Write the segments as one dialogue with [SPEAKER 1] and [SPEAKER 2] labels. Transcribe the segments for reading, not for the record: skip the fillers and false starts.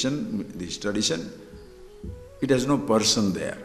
[SPEAKER 1] this tradition, it has no person there.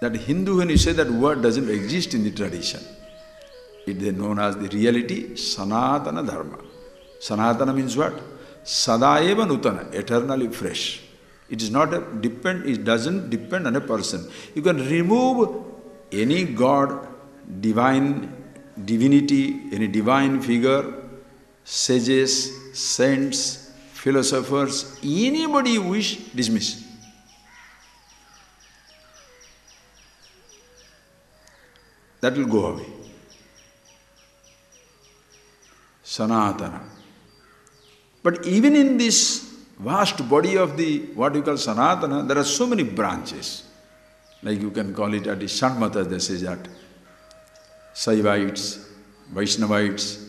[SPEAKER 1] That Hindu, when you say that word doesn't exist in the tradition, it is known as the reality, Sanatana Dharma. Sanatana means what? Sadaeva Nutana, eternally fresh. It is not it doesn't depend on a person. You can remove any god, divinity, any divine figure, sages, saints, philosophers, anybody you wish, dismiss. That will go away. Sanatana. But even in this vast body of the, what you call Sanatana, there are so many branches. Like you can call it at the Shanmatas, they say that. Saivites, Vaishnavites,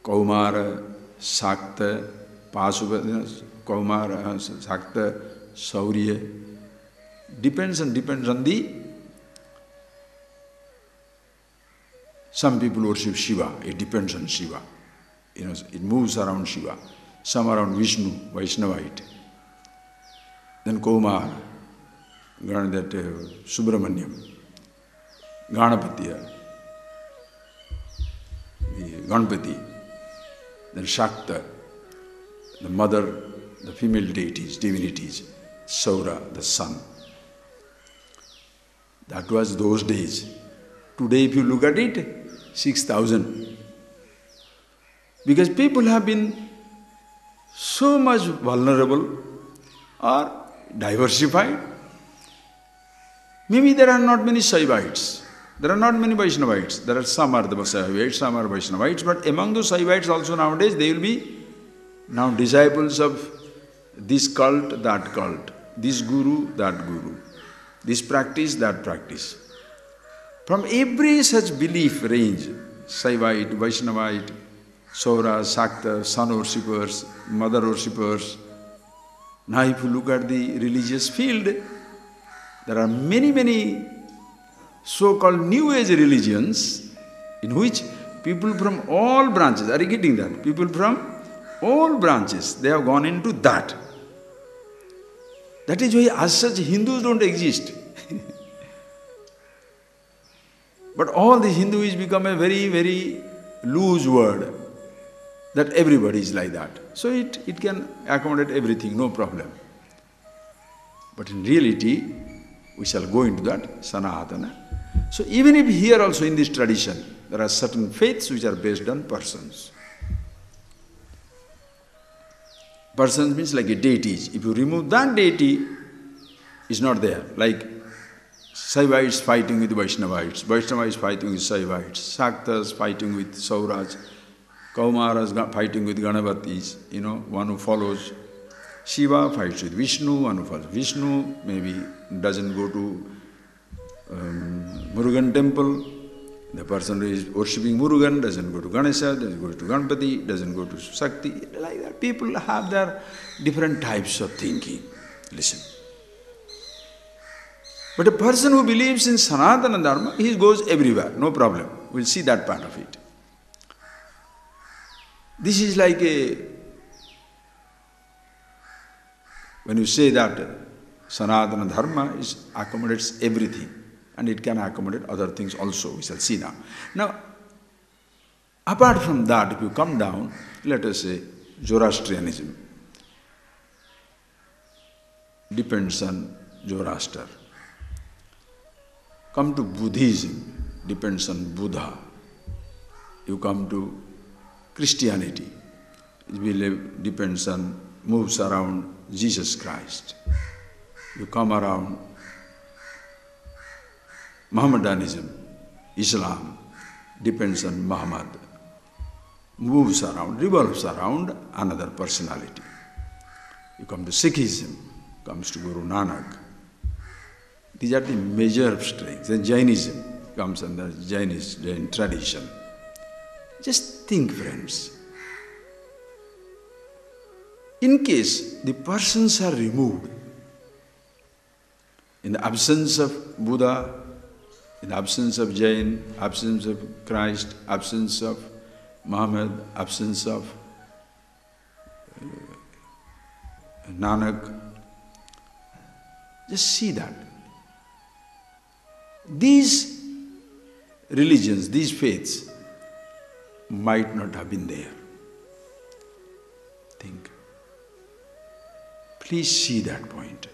[SPEAKER 1] Kaumara, Sakta, Pasuva, Kaumara, Sakta, Saurya. Depends on the... Some people worship Shiva, it depends on Shiva. You know, it moves around Shiva. Some around Vishnu, Vaishnavite. Then Kaumara, Subramanyam, Ganapatiya, the Ganpati, then Shakta, the mother, the female deities, divinities, Saura, the sun. That was those days. Today if you look at it, 6,000. Because people have been so much vulnerable or diversified. Maybe there are not many Saivites, there are not many Vaishnavites, there are some are the Saivites, some are Vaishnavites, but among those Saivites also nowadays they will be now disciples of this cult, this guru, that guru, this practice, that practice. From every such belief range, Saivite, Vaishnavite, Saura, Sakta, sun worshippers, mother worshippers. Now if you look at the religious field, there are many so-called New Age religions in which people from all branches, are you getting that? People from all branches, they have gone into that. That is why as such Hindus don't exist. But all the Hindu is become a very loose word, that everybody is like that. So it can accommodate everything, no problem. But in reality, we shall go into that, Sanatana. So even if here also in this tradition, there are certain faiths which are based on persons. Persons means like a deities. If you remove that deity, it's not there. Like Saivites fighting with Vaishnavites, Vaishnavites fighting with Saivites, Saktas fighting with Sauraj, Kaumaras fighting with Ganapatis, one who follows Shiva fights with Vishnu, one who follows Vishnu, maybe doesn't go to Murugan temple, the person who is worshipping Murugan doesn't go to Ganesha, doesn't go to Ganpati, doesn't go to Shakti, like that. People have their different types of thinking. Listen. But a person who believes in Sanatana Dharma, he goes everywhere, no problem. We'll see that part of it. This is like when you say that Sanatana Dharma accommodates everything, and it can accommodate other things also, we shall see now. Now, apart from that, if you come down, let us say Zoroastrianism depends on Zoroaster. Come to Buddhism, depends on Buddha. You come to Christianity, it depends on, moves around Jesus Christ. You come around Mohammedanism, Islam, depends on Muhammad. Moves around, revolves around another personality. You come to Sikhism, comes to Guru Nanak. These are the major strengths. Then Jainism comes under Jain tradition. Just think, friends. In case the persons are removed, in the absence of Buddha, in the absence of Jain, absence of Christ, absence of Muhammad, absence of Nanak. Just see that. These religions, these faiths might not have been there. Think. Please see that point.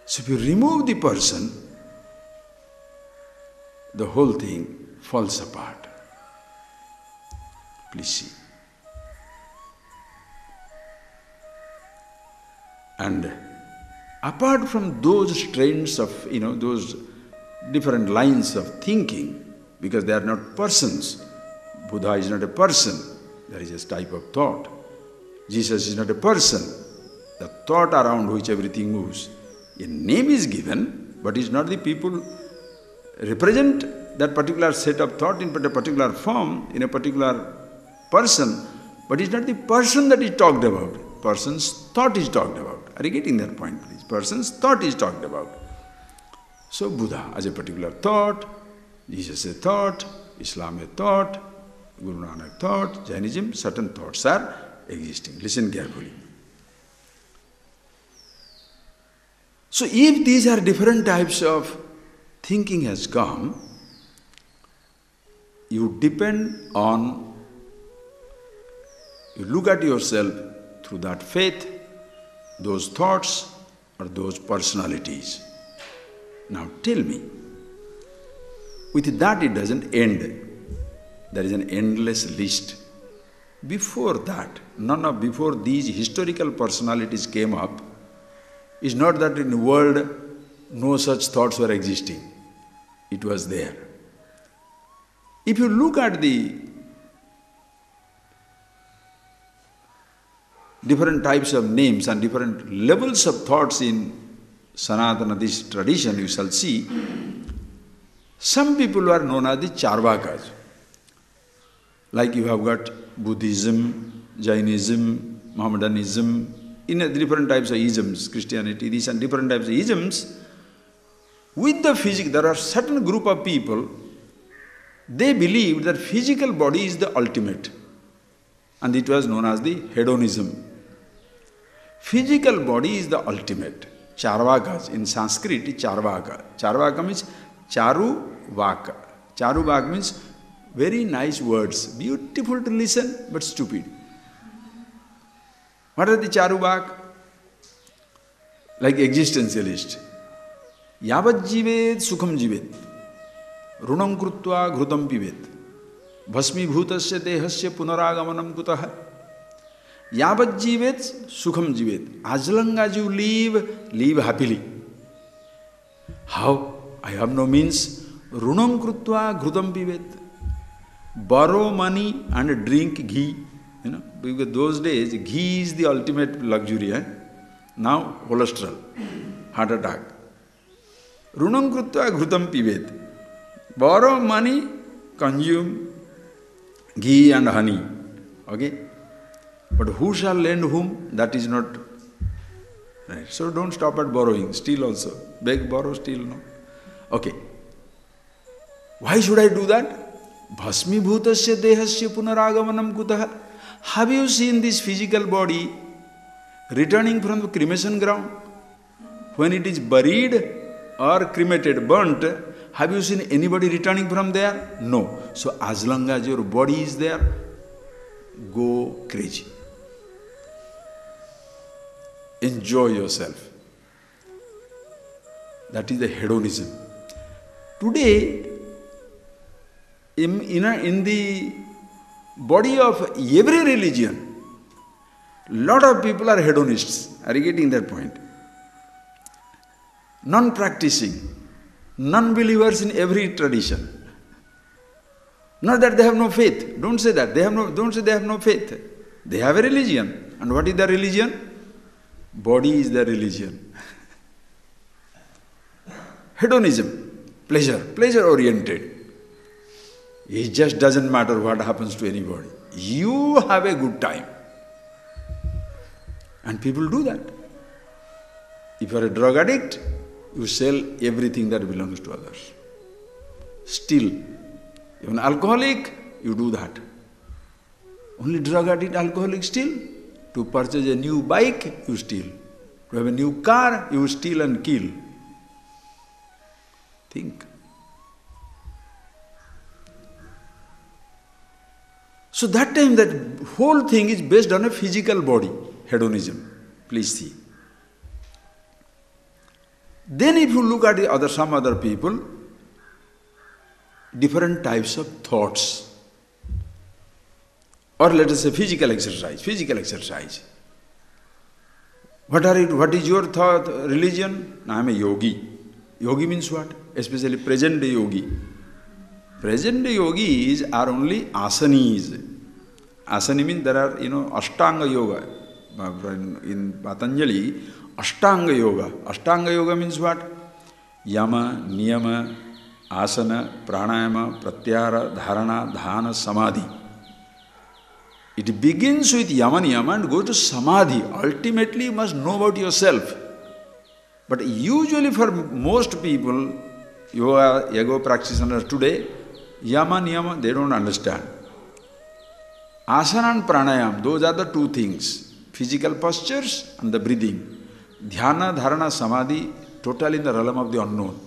[SPEAKER 1] So if you remove the person, the whole thing falls apart. Please see. And apart from those trends of, those different lines of thinking, because they are not persons. Buddha is not a person, there is a type of thought. Jesus is not a person, the thought around which everything moves. A name is given, but it's not the people represent that particular set of thought in a particular form, in a particular person, but it's not the person that is talked about. Person's thought is talked about. Are you getting that point, please? Person's thought is talked about. So Buddha as a particular thought, Jesus a thought, Islam a thought, Guru Nanak thought, Jainism, certain thoughts are existing. Listen carefully. So if these are different types of thinking has come, you depend on, you look at yourself through that faith, those thoughts or those personalities. Now tell me, with that it doesn't end. There is an endless list. Before that, before these historical personalities came up, it's not that in the world no such thoughts were existing. It was there. If you look at the different types of names and different levels of thoughts in Sanatana, this tradition, you shall see, some people are known as the Charvakas. Like you have got Buddhism, Jainism, Mohammedanism, in different types of isms, Christianity, these and different types of isms. With the physical, there are certain group of people, they believe that physical body is the ultimate. And it was known as the hedonism. Physical body is the ultimate. Charvakas, in Sanskrit, Charvaka. Charvaka means Charuvaka. Charuvaka means very nice words, beautiful to listen, but stupid. What are the Charuvaka? Like existentialist. Yavat jivet sukham jivet. Runam krutva ghrutam pivet. Bhasmi bhutasya dehasya punaragamanam kutaha. Yavat jivet sukham jivet. As long as you live happily. How? I have no means. Runam krutva ghrutam pivet. Borrow money and drink ghee. Because those days ghee is the ultimate luxury. Now cholesterol, heart attack. Runam krutva ghrutam pivet. Borrow money, consume ghee and honey. Okay? But who shall lend whom? That is not right. So don't stop at borrowing. Steal also. Beg, borrow, steal, no. Okay. Why should I do that? Bhasmi bhutasya dehasya punaragamanam kutaha. Have you seen this physical body returning from the cremation ground? When it is buried or cremated, burnt, have you seen anybody returning from there? No. So as long as your body is there, go crazy. Enjoy yourself. That is the hedonism. Today, in the body of every religion, lot of people are hedonists. Are you getting that point? Non-practicing, non-believers in every tradition. Not that they have no faith. Don't say that. Don't say they have no faith. They have a religion. And what is their religion? Body is their religion. Hedonism, pleasure oriented. It just doesn't matter what happens to anybody. You have a good time. And people do that. If you are a drug addict, you sell everything that belongs to others. Still, even alcoholic, you do that. Only drug addict, alcoholic still. To purchase a new bike, you steal. To have a new car, you steal and kill. Think. So that time, that whole thing is based on a physical body, hedonism. Please see. Then if you look at some other people, different types of thoughts. Or let us say physical exercise. What is your thought, religion? No, I am a yogi. Yogi means what? Especially present day yogi. Present day yogis are only asanis. Asani means there are, Ashtanga yoga. In Patanjali, Ashtanga yoga. Ashtanga yoga means what? Yama, Niyama, Asana, Pranayama, Pratyahara, Dharana, Dhana, Samadhi. It begins with Yama Niyama and goes to Samadhi. Ultimately, you must know about yourself. But usually for most people, yoga practitioners today, Yama Niyama, they don't understand. Asana and Pranayama, those are the two things. Physical postures and the breathing. Dhyana, Dharana, Samadhi, totally in the realm of the unknown.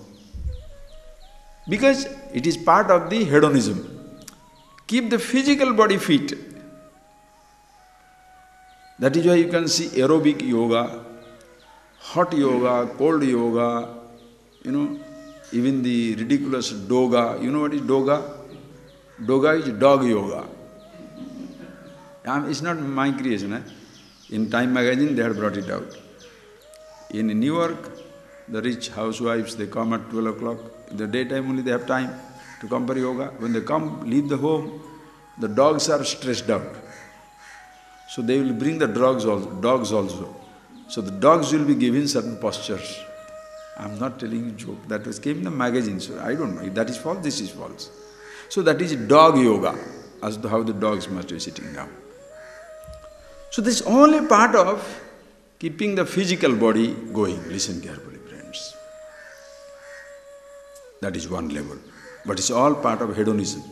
[SPEAKER 1] Because it is part of the hedonism. Keep the physical body fit. That is why you can see aerobic yoga, hot yoga, cold yoga, even the ridiculous doga. You know what is doga? Doga is dog yoga. It's not my creation. In Time magazine they had brought it out. In New York, the rich housewives, they come at 12 o'clock. In the daytime only they have time to come for yoga. When they come, leave the home, the dogs are stressed out. So they will bring the dogs also. So the dogs will be given certain postures. I am not telling you a joke. That came in the magazine. So I don't know. If that is false, this is false. So that is dog yoga, as to how the dogs must be sitting down. So this is all a part of keeping the physical body going. Listen carefully, friends. That is one level. But it's all part of hedonism.